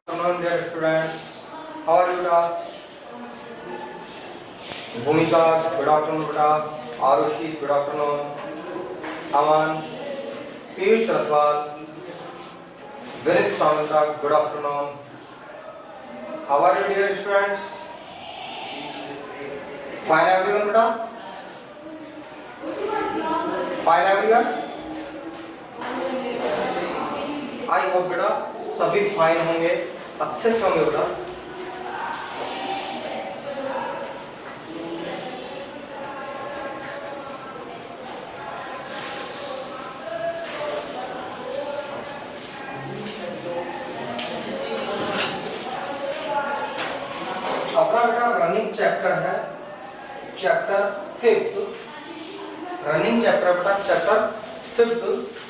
Afternoon, dear students. How are you, beta? Bhumika, good afternoon, beta. Arushi, good afternoon. Aman, Piyush Rathwal, Virit Samita, good afternoon. How are you, dear students? Fine, everyone, beta? Fine, everyone? I hope बेटा सभी fine होंगे, अच्छे से होंगे बेटा। अपना बेटा running chapter है, चैप्टर 5th। रनिंग चैप्टर बेटा चैप्टर 5th।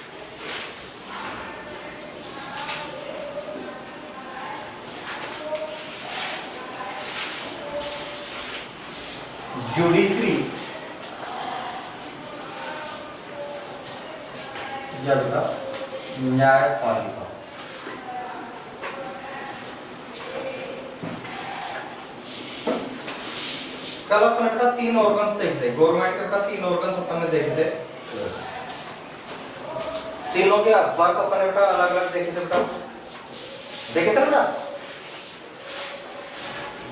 जुडिशरी या बेटा न्यायपालिका। कल अपन बेटा 3 ऑर्गन्स देखते, गवर्नमेंट का 3 ऑर्गन्स अपन ने देखते, तीनों के वर्क अपन ने बेटा अलग अलग देखे थे बेटा, देखे थे बेटा।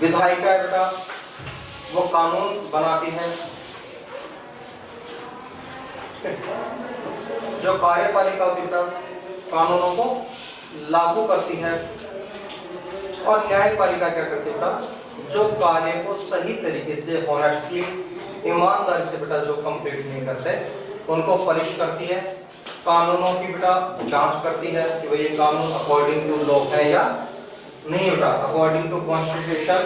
विधायिका बेटा वो कानून बनाती है, जो कार्यपालिका होती है कानूनों को लागू करती है, और न्यायपालिका क्या करती है बेटा, जो कार्य को सही तरीके से ऑनेस्टली ईमानदारी से बेटा जो कंप्लीट नहीं करते उनको पनिश करती है। कानूनों की बेटा जांच करती है कि भाई ये कानून अकॉर्डिंग टू लॉ है या नहीं बेटा, अकॉर्डिंग टू कॉन्स्टिट्यूशन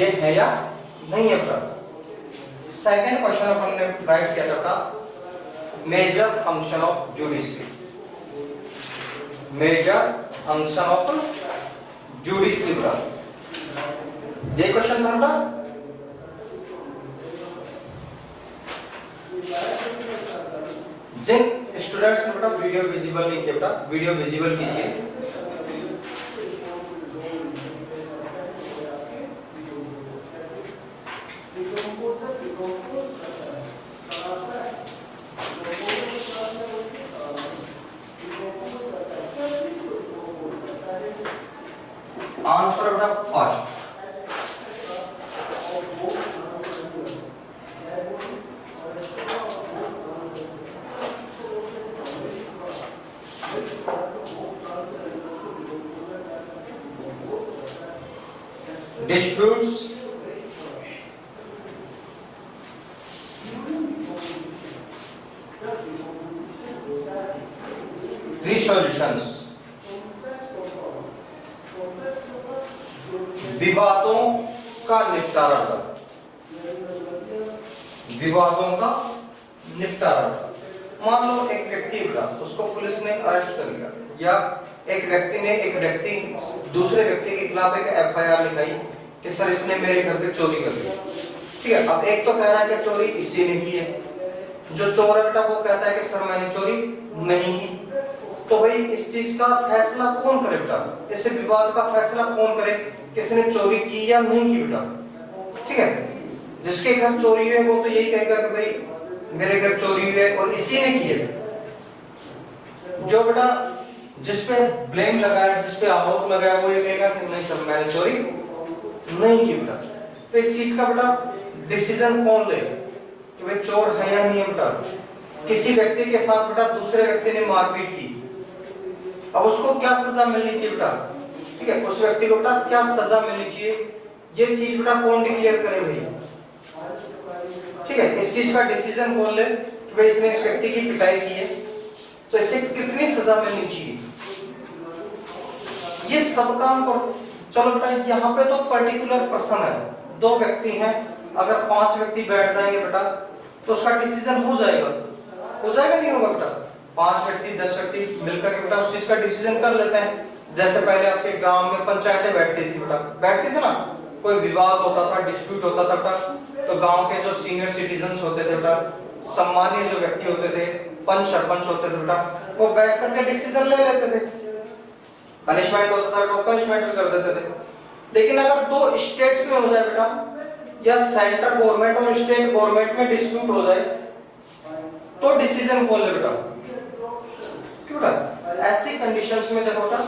ये है या नहीं है बेटा। सेकंड क्वेश्चन अपन ने राइट किया था बेटा, major function of judiciary. Major function of judiciary बेटा, ये क्वेश्चन था बेटा। जिन स्टूडेंट्स ने बेटा वीडियो विजिबल नहीं किया बेटा, वीडियो विजिबल कीजिए। आंसर बेटा फर्स्ट। डिस्प्यूट्स रिसोल्यूशंस, विवादों का निपटारा, विवादों का निपटारा। मान लो एक व्यक्ति था, उसको पुलिस ने अरेस्ट कर लिया, या एक व्यक्ति ने दूसरे व्यक्ति के खिलाफ एक एफआईआर लिखाई कि सर इसने मेरे घर पे चोरी कर ली। ठीक है, अब एक तो कह रहा है कि चोरी इसी ने की है, जो चोर है बेटा वो कहता है कि सर मैंने चोरी नहीं की। तो भाई इस चीज का फैसला कौन करे बेटा, इस विवाद का फैसला कौन करे, किसने चोरी की या नहीं की बेटा। ठीक है, जिसके घर चोरी हुई है वो तो यही कहेगा कि भाई मेरे घर चोरी हुई है और इसी ने की है। जो बेटा जिसपे ब्लेम लगाया, जिसपे आरोप लगाया वो ये कहेगा कि नहीं सर मैंने चोरी नहीं की बेटा। तो इस चीज का बेटा डिसीजन कौन ले कि भाई चोर है या नहीं है बेटा। किसी व्यक्ति के साथ बेटा दूसरे व्यक्ति ने मारपीट की, अब उसको क्या सजा मिलनी चाहिए बेटा। ठीक है, उस व्यक्ति को बेटा क्या सजा मिलनी चाहिए, ये चीज बेटा कौन डिक्लेयर करे भाई। ठीक है, इस चीज का डिसीजन कौन ले कि भाई इसने इस व्यक्ति की पिटाई की है तो इसे कितनी सजा मिलनी चाहिए, ये सब काम को। चलो बेटा यहाँ पे तो पर्टिकुलर पर्सन है, 2 व्यक्ति हैं, अगर 5 व्यक्ति बैठ जाएंगे बेटा तो उसका डिसीजन हो जाएगा नहीं होगा बेटा। 5 व्यक्ति 10 व्यक्ति मिलकर के बेटा उस चीज का डिसीजन कर लेते हैं। जैसे पहले आपके गांव में पंचायतें बैठती थी बेटा, बैठती थी ना, कोई विवाद होता था, डिस्प्यूट होता था बेटा, तो गांव के जो सीनियर सिटीजन्स होते थे बेटा, सम्मानीय जो व्यक्ति होते थे, पंच सरपंच होते थे बेटा, वो बैठ करके डिसीजन ले लेते थे। पनिशमेंट होता था तो पनिशमेंट भी कर देते थे। लेकिन अगर दो स्टेट्स में हो जाए बेटा, या सेंट्रल गवर्नमेंट और स्टेट गवर्नमेंट में डिस्प्यूट हो जाए, तो डिसीजन कौन ले बेटा? क्यों बेटा? ऐसी कंडीशंस में देखो बेटा,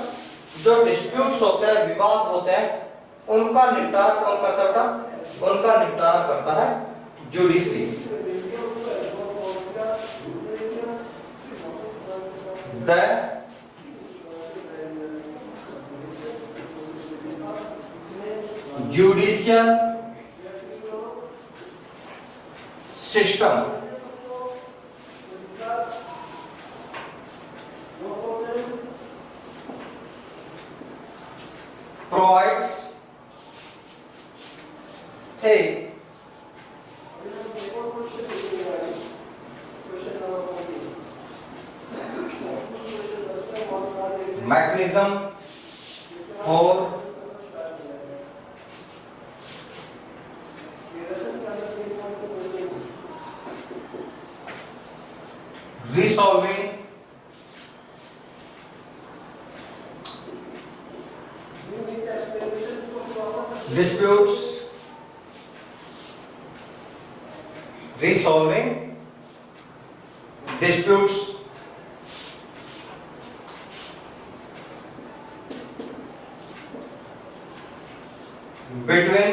जो डिस्प्यूट्स होते हैं, विवाद होते हैं, उनका निपटारा कौन करता है बेटा? उनका निपटारा करता है judiciary. The judicial system provides a mechanism for resolving disputes, resolving disputes between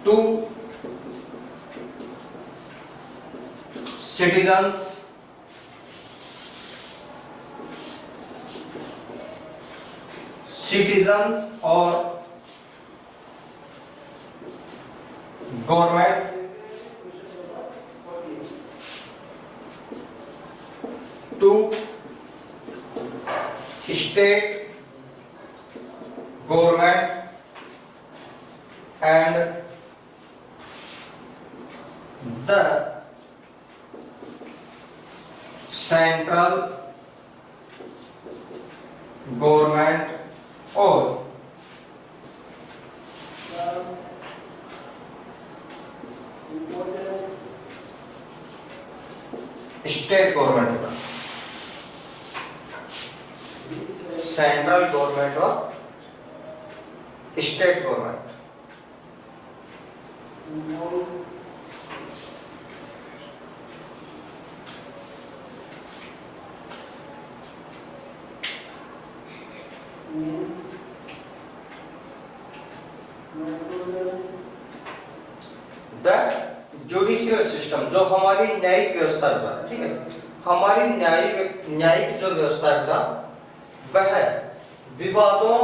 two citizens or government to state government and the central government or state government, central government और state government. The judicial system, जो हमारी न्यायिक व्यवस्था है, ठीक है, हमारी न्यायिक जो व्यवस्था है वह विवादों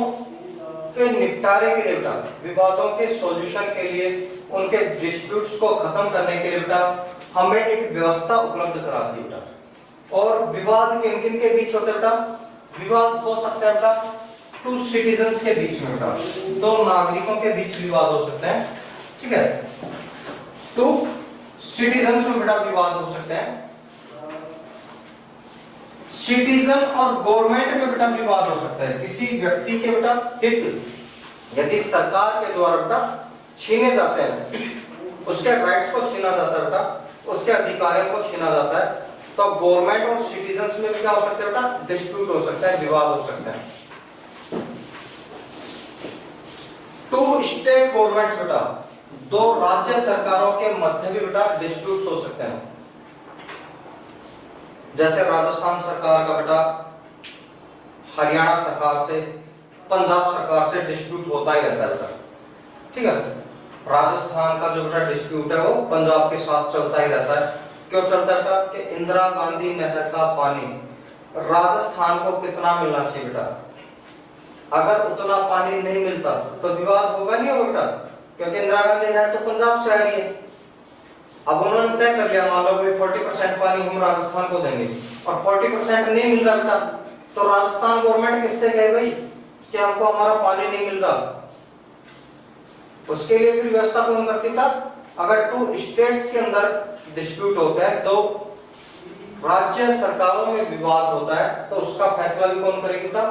के निपटारे के लिए बेटा, विवादों के सॉल्यूशन के लिए, उनके डिस्प्यूट्स को खत्म करने के लिए बेटा हमें एक व्यवस्था उपलब्ध कराती है बेटा। और विवाद किन-किन के बीच होते हैं बेटा? विवाद हो सकता है बेटा टू सिटीजन्स के बीच में बेटा, दो नागरिकों के बीच विवाद हो सकते हैं, ठीक है, टू सिटीजन्स में बेटा विवाद हो सकते हैं। सिटीजन और गवर्नमेंट में बेटा विवाद हो सकता है, किसी व्यक्ति के बेटा हित यदि सरकार के द्वारा बेटा छीने जाते हैं, उसके राइट्स को छीना जाता है बेटा, उसके अधिकारों को छीना जाता है, तो गवर्नमेंट और सिटीजन्स में भी क्या हो सकता है बेटा? डिस्प्यूट हो सकता है, विवाद हो सकता है। टू स्टेट गवर्नमेंट्स बेटा, दो राज्य सरकारों के मध्य भी बेटा डिस्प्यूट्स हो सकते हैं। जैसे राजस्थान सरकार का बेटा हरियाणा सरकार से, पंजाब सरकार से डिस्प्यूट होता ही रहता है बेटा, ठीक है। राजस्थान का जो बेटा डिस्प्यूट है वो पंजाब के साथ चलता ही रहता है। क्यों चलता है बेटा? कि इंदिरा गांधी नहर का पानी राजस्थान को कितना मिलना चाहिए बेटा? अगर उतना पानी नहीं मिलता तो विवाद होगा नहीं होगा बेटा, क्योंकि इंदिरा गांधी नहर तो पंजाब से आ रही है। अब उन्होंने तय कर लिया, मान लो भाई 40% पानी हम राजस्थान को देंगे और 40% नहीं मिल रहा बेटा, तो राजस्थान गवर्नमेंट किससे कहे भाई कि हमको हमारा पानी नहीं मिल रहा? उसके लिए फिर व्यवस्था कौन करती बेटा? अगर टू स्टेट्स के अंदर डिस्प्यूट होता है तो राज्य सरकारों में विवाद होता है, तो उसका फैसला भी कौन करेगी बेटा?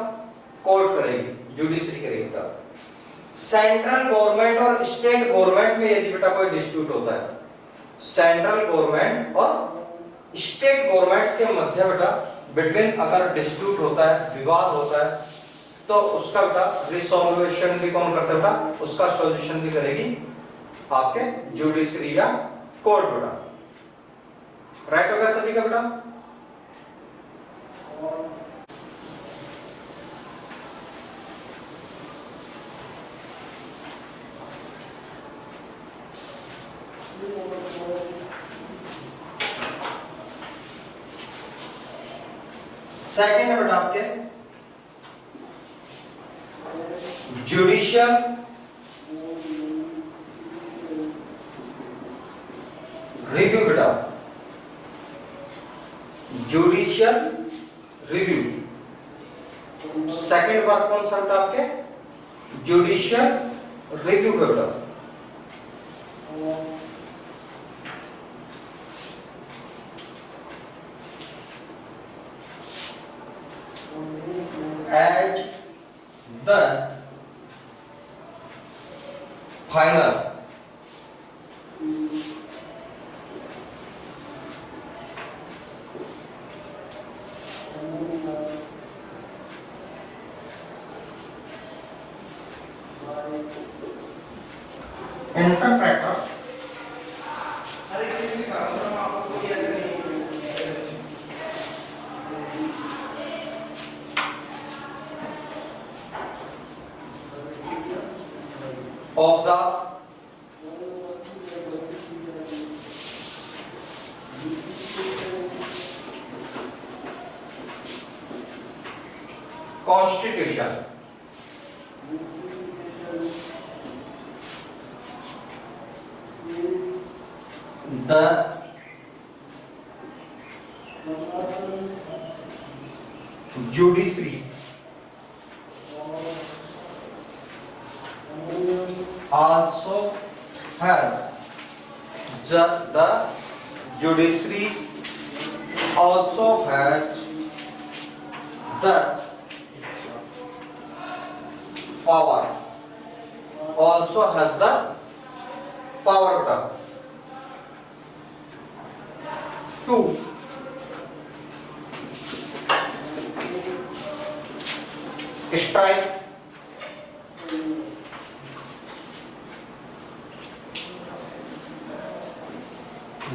कोर्ट करेगी, जुडिशरी करेगी बेटा। सेंट्रल गवर्नमेंट और स्टेट गवर्नमेंट में यदि बेटा कोई डिस्प्यूट होता है सेंट्रल गवर्नमेंट और स्टेट गवर्नमेंट्स के मध्य बेटा बिटवीन अगर डिस्प्यूट होता है, विवाद होता है, तो उसका बेटा रिसोल्यूशन भी कौन करता है बेटा, उसका सॉल्यूशन भी करेगी आपके जुडिशरी या कोर्ट बेटा। राइट हो गया सभी का बेटा। सेकेंड है बेटा आपके जुडिशियल रिव्यू बेटा, जुडिशियल रिव्यू। सेकेंड बार कौन सा बेटा आपके जुडिशियल रिव्यू का बेटा। As the final interpreter of the Constitution, the judiciary also has the judiciary also has the power, also has the power to strike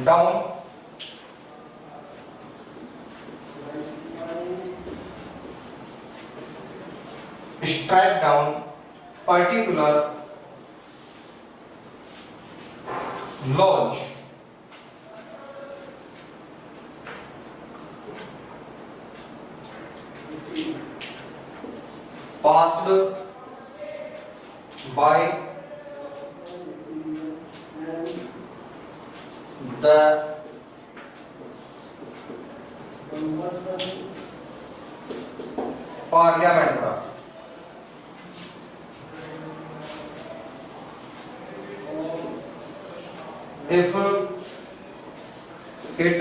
down particular laws passed by the parliament if it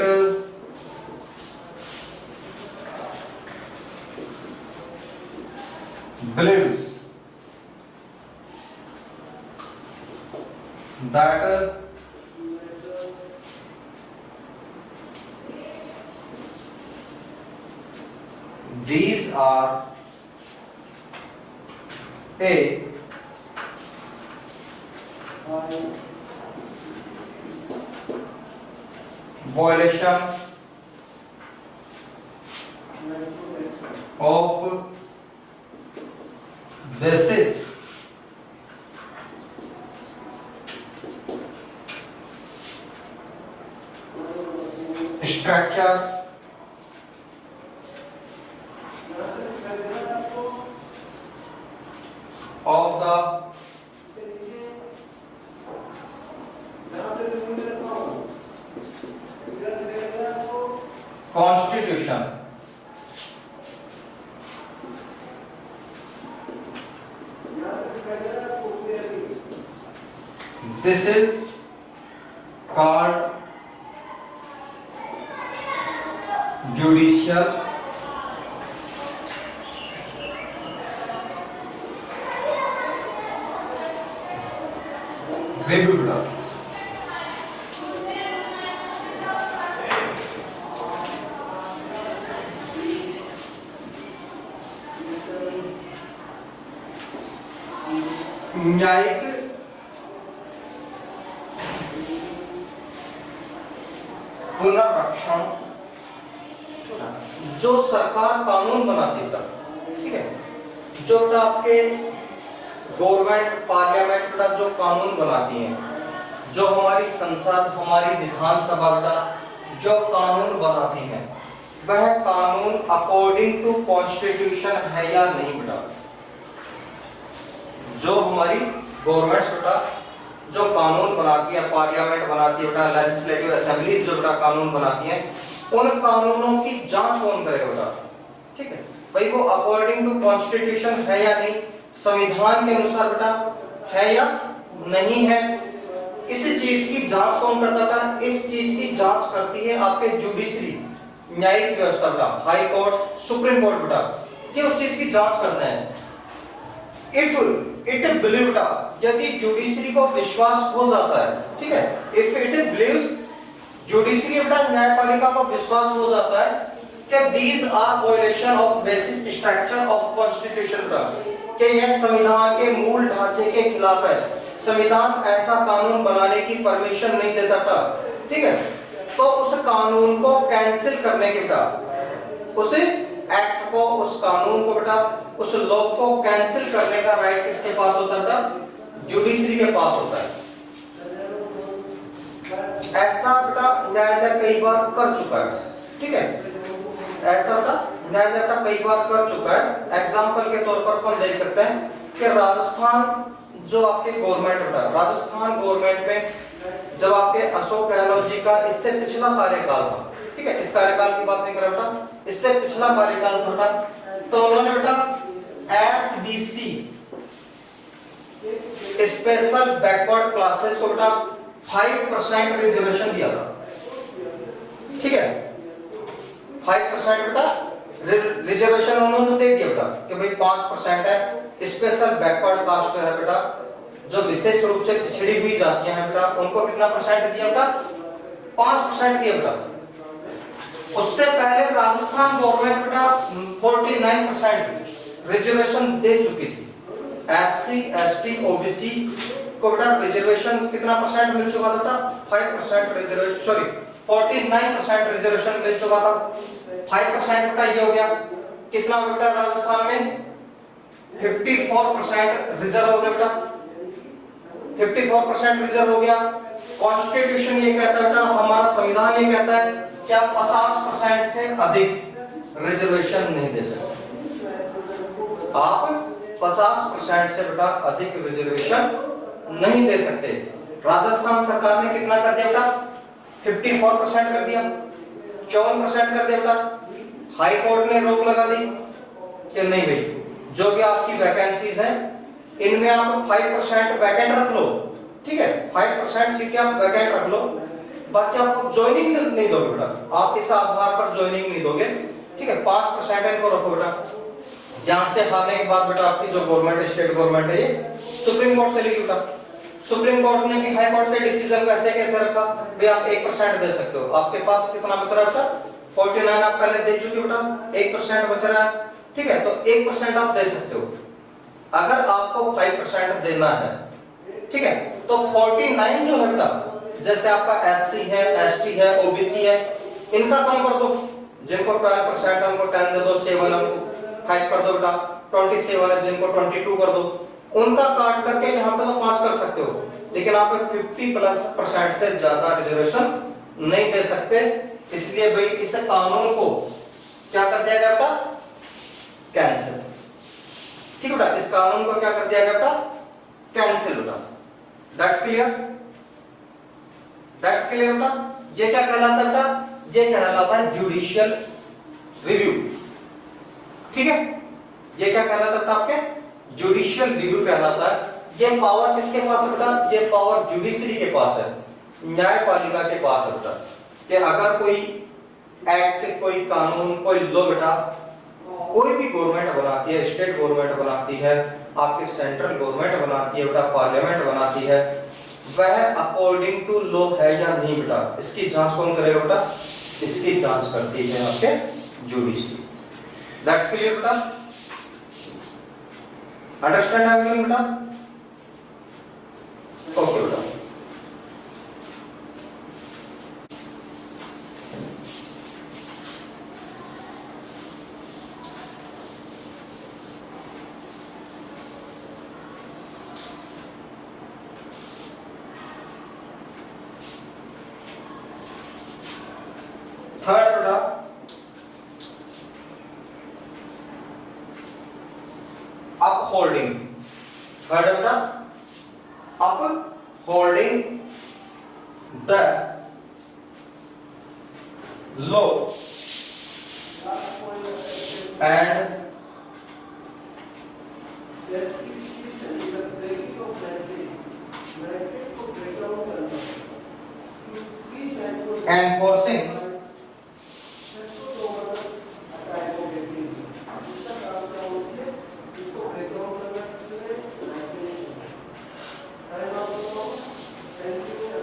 believes that these are a violation of basis structure of the Constitution. This is called judicial review. न्यायिक पुनर्रक्षण जो सरकार कानून बनाती है, ठीक है, जो आपके गवर्नमेंट पार्लियामेंट बेटा जो कानून बनाती है, जो हमारी संसद हमारी विधानसभा बेटा जो कानून बनाती है, वह कानून अकॉर्डिंग टू कॉन्स्टिट्यूशन है या नहीं बेटा। जो हमारी गवर्नमेंट बेटा जो कानून बनाती है, पार्लियामेंट बनाती है बेटा, लेजिस्लेटिव असेंबली जो बेटा कानून बनाती है, उन कानूनों की जांच कौन करेगा बेटा, ठीक है भाई, वो अकॉर्डिंग टू कॉन्स्टिट्यूशन है या नहीं, संविधान के अनुसार बेटा है या नहीं है। इस चीज की जांच कौन करता बेटा, इस चीज की जांच करती है आपके जुडिशरी, न्यायिक व्यवस्था बेटा, हाई कोर्ट, सुप्रीम कोर्ट बेटा, ये उस चीज की जांच करते हैं। इफ इट बिलीव बेटा, यदि जुडिशरी को विश्वास हो जाता है, ठीक है, इफ इट बिलीव्स जुडिशरी बेटा न्यायपालिका को विश्वास हो जाता है कि these are violation of basic structure of constitution का, कि यह संविधान के मूल ढांचे के खिलाफ है, संविधान ऐसा कानून बनाने की परमिशन नहीं देता था, ठीक है, तो उस कानून को कैंसिल करने के बेटा, उस एक्ट को, उस कानून को बेटा, उस लॉ को कैंसिल करने का राइट किसके पास होता है बेटा, जुडिशरी के पास होता है। ऐसा बेटा न्यायालय कई बार कर चुका है, ठीक है, ऐसा बेटा न्यायालय का कई बार कर चुका है। एग्जांपल के तौर पर अपन देख सकते हैं कि राजस्थान जो आपके गवर्नमेंट बेटा, राजस्थान गवर्नमेंट में जब आपके अशोक गहलोत जी का इससे पिछला कार्यकाल था, ठीक है, इस कार्यकाल की बात नहीं कर रहा बेटा, इससे पिछला कार्यकाल था बेटा, तो उन्होंने बेटा एसबीसी स्पेशल बैकवर्ड क्लासेस को बेटा 5% रिजर्वेशन दिया था, ठीक है, 5% बेटा रिजर्वेशन उन्होंने दे दिया बेटा कि भाई 5% है, स्पेशल बैकवर्ड कास्ट है बेटा, जो विशेष रूप से पिछड़ी हुई जातियां हैं बेटा, उनको कितना परसेंट दिया बेटा, 5% दिया बेटा। उससे पहले राजस्थान गवर्नमेंट बेटा 49% रिजर्वेशन दे चुकी थी। एससी एसटी ओबीसी को बेटा रिजर्वेशन कितना परसेंट मिल चुका था बेटा, 5% रिजर्वेशन, सॉरी 49% रिजर्वेशन मिल चुका था, 5% बेटा ये हो गया, कितना बेटा राजस्थान में 54% रिजर्व हो गया बेटा, 54% रिजर्व हो गया। कॉन्स्टिट्यूशन ये कहता है बेटा, हमारा संविधान ये कहता है कि आप 50% से अधिक रिजर्वेशन नहीं दे सकते, आप 50% से बेटा अधिक रिजर्वेशन नहीं दे सकते। राजस्थान सरकार ने कितना कर दिया बेटा, 54% कर दिया, 54% कर दिया बेटा। हाई कोर्ट ने रोक लगा दी कि नहीं भाई, जो भी आपकी वैकेंसीज हैं इनमें आप 5% वैकेंट रख लो, ठीक है, 5% सीटें आप वैकेंट रख लो, बाकी आपको ज्वाइनिंग नहीं दोगे बेटा, आप इस आधार पर ज्वाइनिंग नहीं दोगे, ठीक है, 5% इनको रखो बेटा। यहां से हारने के बाद बेटा आपकी जो गवर्नमेंट स्टेट गवर्नमेंट है ये सुप्रीम कोर्ट चली गई बेटा। सुप्रीम कोर्ट ने भी हाई कोर्ट के डिसीजन को ऐसे कैसे रखा, भाई आप 1% दे सकते हो, आपके पास कितना बच रहा है बेटा, 49 आप पहले दे चुके बेटा, 1% बच रहा है, ठीक है, तो 1% आप दे सकते हो। अगर आपको 5% देना है, ठीक है, तो 49 जो है बेटा, जैसे आपका एससी है, एसटी है, ओबीसी है, इनका कम कर दो, जिनको 12% है उनको 10 दे दो, 7 उनको 5 कर दो बेटा, 27 है जिनको 22 कर दो, उनका काट करके यहाँ पे तो 5 कर सकते हो, लेकिन आप 50% से ज्यादा रिजर्वेशन नहीं दे सकते। इसलिए भाई इस कानून को क्या कर दिया गया बेटा, कैंसिल, ठीक है बेटा, इस कानून को क्या कर दिया गया बेटा, कैंसिल बेटा। दैट्स क्लियर, दैट्स क्लियर बेटा। ये क्या कहलाता है बेटा, ये कहलाता है जुडिशियल रिव्यू, ठीक है, ये क्या कहलाता है बेटा, आपके जुडिशियल रिव्यू कहलाता है। ये पावर किसके पास है बेटा, ये पावर जुडिशरी के पास है, न्यायपालिका के पास है बेटा, कि अगर कोई एक्ट, कोई कानून, कोई लॉ बेटा कोई भी गवर्नमेंट बनाती है, स्टेट गवर्नमेंट बनाती है, आपकी सेंट्रल गवर्नमेंट बनाती है बेटा, पार्लियामेंट बनाती है, वह अकॉर्डिंग टू लॉ है या नहीं बेटा, इसकी जांच कौन करेगा बेटा, इसकी जांच करती है आपके जुडिशरी। दैट्स क्लियर बेटा, अंडरस्टैंड एवरीवन बेटा। अपहोल्डिंग, थर्ड बेटा upholding the law and enforcing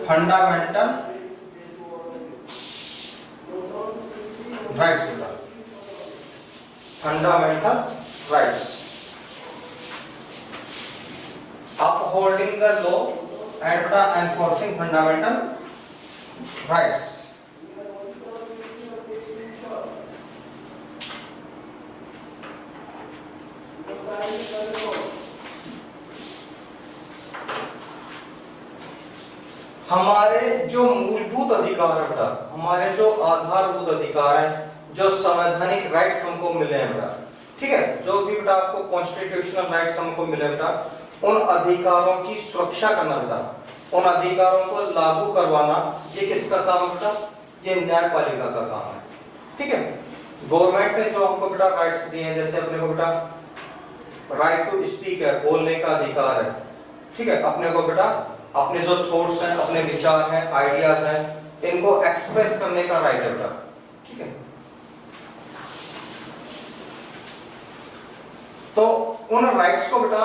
fundamental rights, fundamental rights, upholding the law and enforcing fundamental rights. हमारे जो मूलभूत अधिकार है बेटा, हमारे जो आधारभूत अधिकार हैं, जो संवैधानिक राइट्स हमको मिले हैं बेटा, ठीक है, जो भी बेटा आपको कॉन्स्टिट्यूशनल राइट्स हमको मिले बेटा, उन अधिकारों की सुरक्षा करना बेटा, उन अधिकारों को लागू करवाना, ये किसका काम है बेटा? ये न्यायपालिका का काम है, ठीक है। गवर्नमेंट ने जो हमको बेटा राइट्स दिए हैं, जैसे अपने को बेटा राइट टू स्पीक है, बोलने का अधिकार है, ठीक है, अपने को बेटा अपने जो थॉट्स हैं, अपने विचार हैं, आइडियाज हैं, इनको एक्सप्रेस करने का राइट है बेटा, ठीक है। तो उन राइट्स को बेटा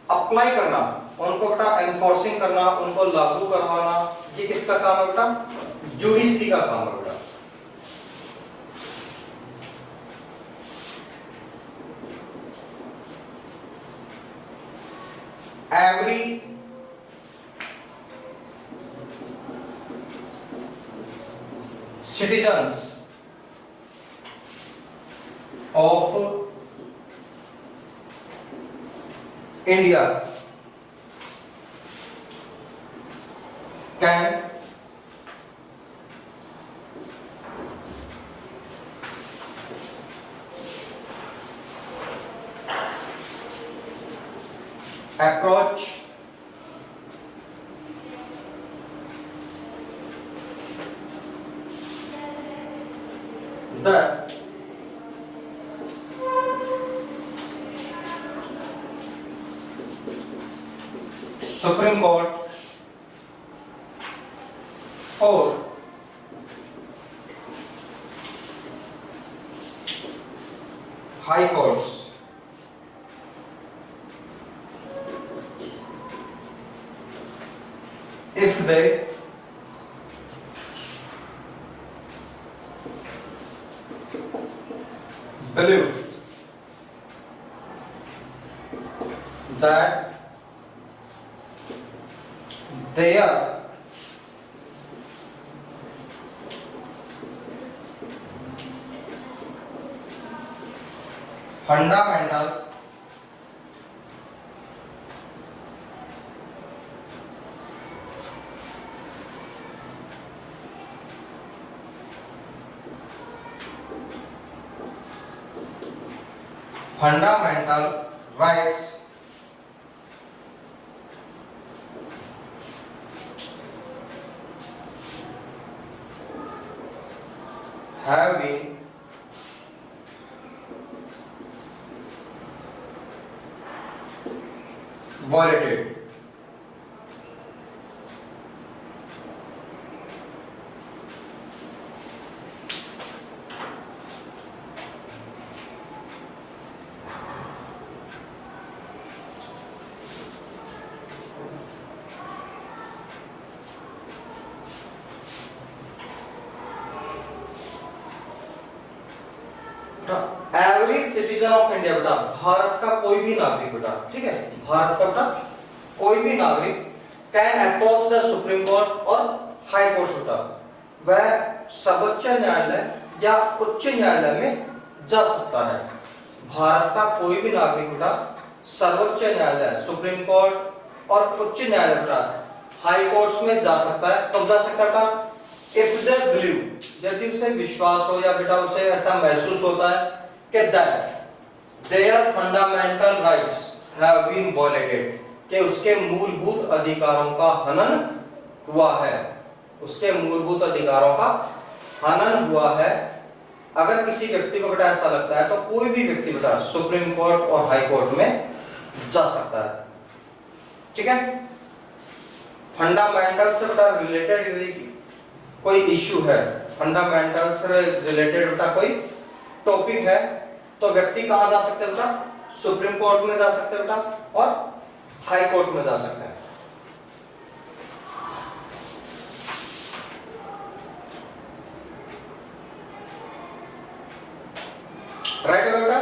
अप्लाई करना, उनको बेटा एनफोर्सिंग करना, उनको लागू करवाना, ये किसका काम है बेटा? जुडिशरी का काम है बेटा। Every citizens of India can approach the Supreme Court or High Courts if they believe that their fundamental rights have been violated. Every citizen of India बेटा, भारत का कोई भी नागरिक बेटा, ठीक है, भारत का बेटा कोई भी नागरिक can approach the supreme court और हाई कोर्ट बेटा, वह सर्वोच्च न्यायालय या उच्च न्यायालय में जा सकता है। भारत का कोई भी नागरिक बेटा सर्वोच्च न्यायालय, सुप्रीम कोर्ट और उच्च न्यायालय बेटा हाई कोर्ट्स में जा सकता है। कब जा सकता है बेटा? इफ दे बिलीव, यदि उसे विश्वास हो या बेटा उसे ऐसा महसूस होता है कि that there fundamental rights, have been violated, कि उसके मूलभूत अधिकारों का हनन हुआ है, उसके मूलभूत अधिकारों का हनन हुआ है। अगर किसी व्यक्ति को बेटा ऐसा लगता है तो कोई भी व्यक्ति बेटा सुप्रीम कोर्ट और हाई कोर्ट में जा सकता है, ठीक है। फंडामेंटल से बेटा रिलेटेड यदि कोई इश्यू है, फंडामेंटल से रिलेटेड बेटा कोई टॉपिक है, तो व्यक्ति कहां जा सकते हैं बेटा? सुप्रीम कोर्ट में जा सकते हैं बेटा और हाई कोर्ट में जा सकते हैं। राइट होगा बेटा?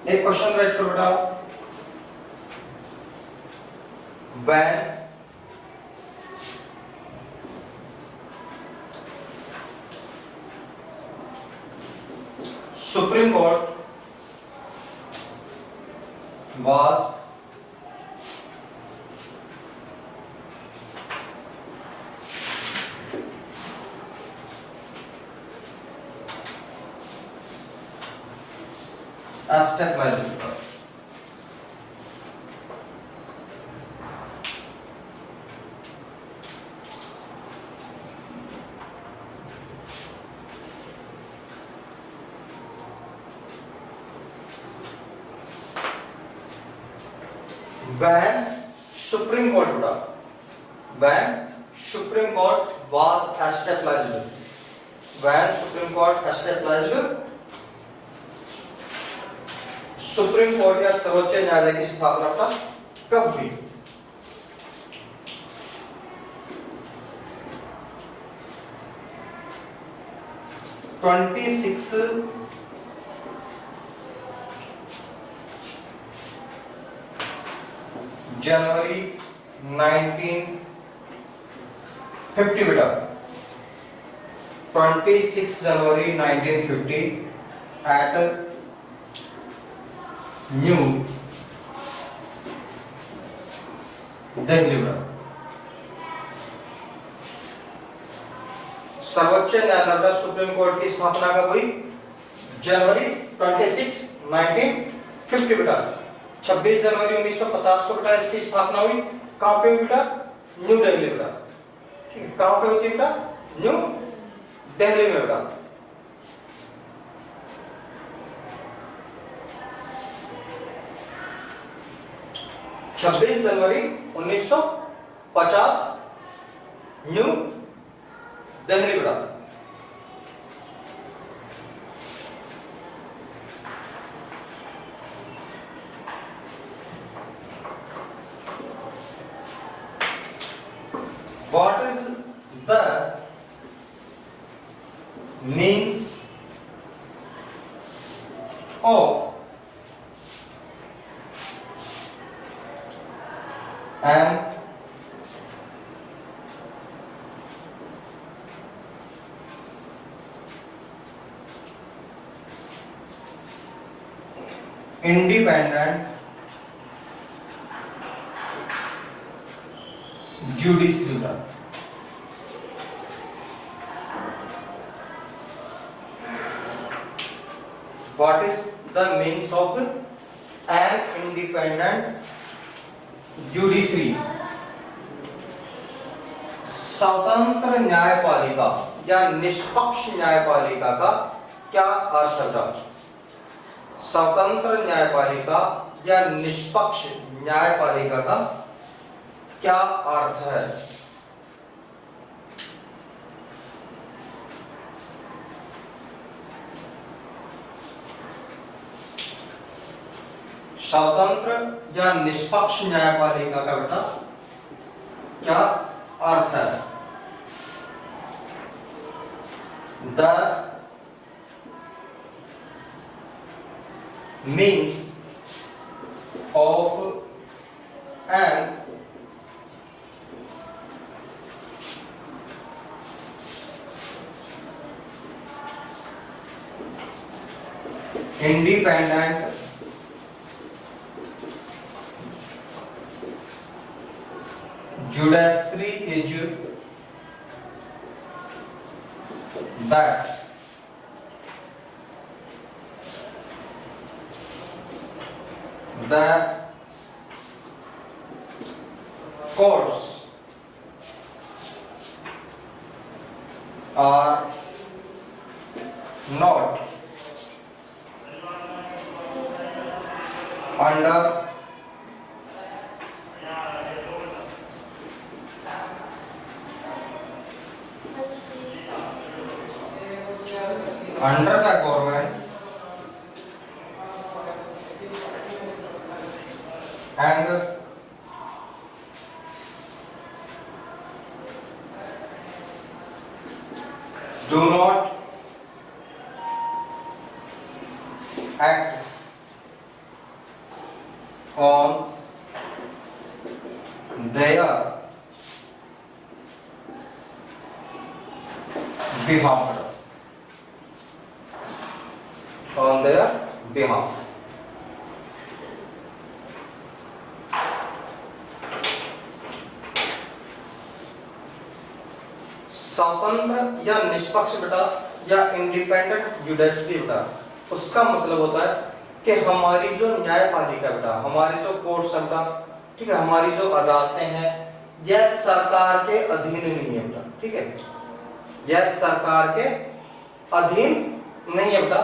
एक क्वेश्चन राइट करो बेटा। When Supreme Court was established, when Supreme Court when Supreme Court was established, when Supreme Court established, supreme court या सर्वोच्च न्यायालय की स्थापना कब हुई? जनवरी 1950 बेटा, 26 जनवरी 1950 एट न्यू दिल्ली बेटा। सर्वोच्च न्यायालय सुप्रीम कोर्ट की स्थापना कब हुई? जनवरी 26 1950 बेटा। 26 जनवरी 1950 को बेटा इसकी स्थापना हुई। कहां पे हुई बेटा? न्यू दिल्ली बेटा, ठीक है। कहां पे होती है बेटा? न्यू दिल्ली में बेटा। छब्बीस जनवरी 1950 न्यू दिल्ली बेटा। What is the means of an independent judiciary? What is the means of an independent judiciary? स्वतंत्र न्यायपालिका या निष्पक्ष न्यायपालिका का क्या अर्थ था? स्वतंत्र न्यायपालिका या निष्पक्ष न्यायपालिका का क्या अर्थ है? स्वतंत्र या निष्पक्ष न्यायपालिका का बेटा क्या अर्थ है? The means of an independent judiciary is that the courts are not under the government and do not act on their behalf. On their behalf. स्वतंत्र या निष्पक्ष बेटा या इंडिपेंडेंट जुडिशरी बेटा, उसका मतलब होता है कि हमारी जो न्यायपालिका बेटा, हमारी जो कोर्ट्स है बेटा, ठीक है, हमारी जो अदालतें हैं, यह सरकार के अधीन नहीं है बेटा, ठीक है, यह सरकार के अधीन नहीं है बेटा।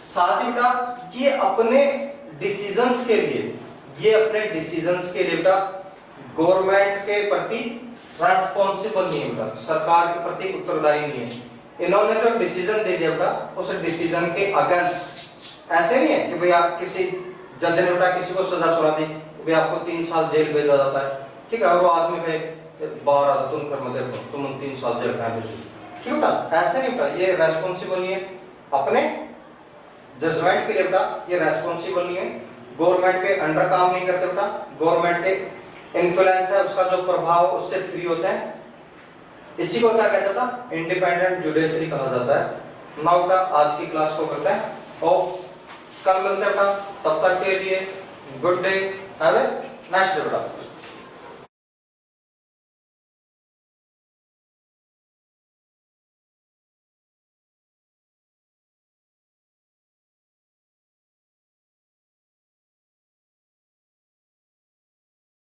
साथ ही बेटा ये अपने डिसीजंस के लिए बेटा गवर्नमेंट के प्रति रेस्पॉन्सिबल नहीं है बेटा, सरकार के प्रति उत्तरदायी नहीं है। इन्होंने जो डिसीजन दे दिया बेटा, उस डिसीजन के अगेंस्ट ऐसे नहीं है कि भाई आप किसी जज ने बेटा किसी को सजा सुना दी, भाई आपको 3 साल जेल भेजा जाता है, ठीक है, और वो आदमी कहे बाहर आ तुम कर मत देखो, तुम 3 साल जेल खाए भेजो, ठीक बेटा, ऐसे नहीं बेटा, ये रेस्पॉन्सिबल नहीं है अपने जजमेंट के लिए बेटा, ये रेस्पॉन्सिबल नहीं है, गवर्नमेंट के अंडर काम नहीं करते बेटा, गवर्नमेंट के इन्फ्लुएंस है, उसका जो प्रभाव उससे फ्री होते हैं, इसी को क्या कहते हैं बेटा, इंडिपेंडेंट जुडिशरी कहा जाता है। नाउ बेटा आज की क्लास को करते हैं और कल मिलते हैं बेटा, तब तक के लिए good day, have a nice day बेटा।